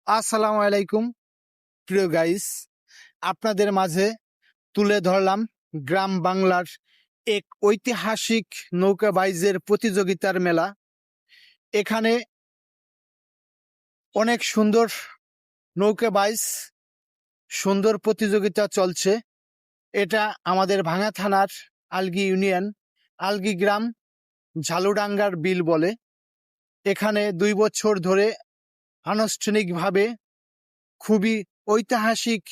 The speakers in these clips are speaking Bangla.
আসসালামু আলাইকুম প্রিয় গাইস, আপনাদের মাঝে তুলে ধরলাম গ্রাম বাংলার এক ঐতিহাসিক নৌকাবাইজের প্রতিযোগিতার মেলা। এখানে অনেক সুন্দর নৌকাবাইজ, সুন্দর প্রতিযোগিতা চলছে। এটা আমাদের ভাঙা থানার আলগি ইউনিয়ন, আলগি গ্রাম, ঝালুডাঙ্গার বিল বলে। এখানে 2 বছর ধরে আনুষ্ঠানিকভাবে খুবই ঐতিহাসিক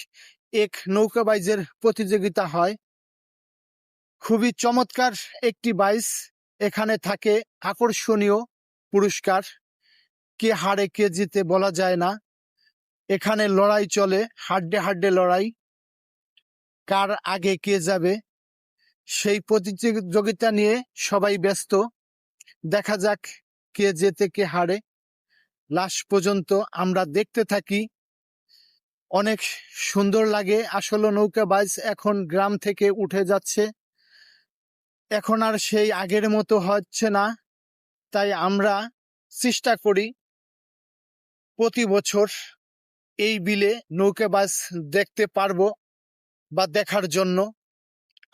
এক নৌকাবাইজের প্রতিযোগিতা হয়। খুবই চমৎকার একটি বাইচ। এখানে থাকে আকর্ষণীয় পুরস্কার। কে হারে কে জিতে বলা যায় না। এখানে লড়াই চলে, হাড্ডে হাড্ডে লড়াই, কার আগে কে যাবে সেই প্রতিযোগিতা নিয়ে সবাই ব্যস্ত। দেখা যাক কে জেতে কে হারে। লাস্ট পর্যন্ত আমরা দেখতে থাকি। অনেক সুন্দর লাগে। আসলে নৌকা বাইচ এখন গ্রাম থেকে উঠে যাচ্ছে, এখন আর সেই আগের মতো হচ্ছে না। তাই আমরা চেষ্টা করি প্রতি বছর এই বিলে নৌকাবাজ দেখতে পারবো বা দেখার জন্য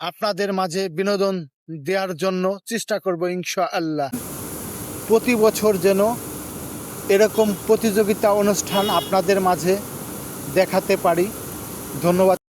আপনাদের মাঝে বিনোদন দেওয়ার জন্য চেষ্টা করব ইনশাআল্লাহ। প্রতি বছর যেন এরকম প্রতিযোগিতা অনুষ্ঠান আপনাদের মাঝে দেখাতে পারি। ধন্যবাদ।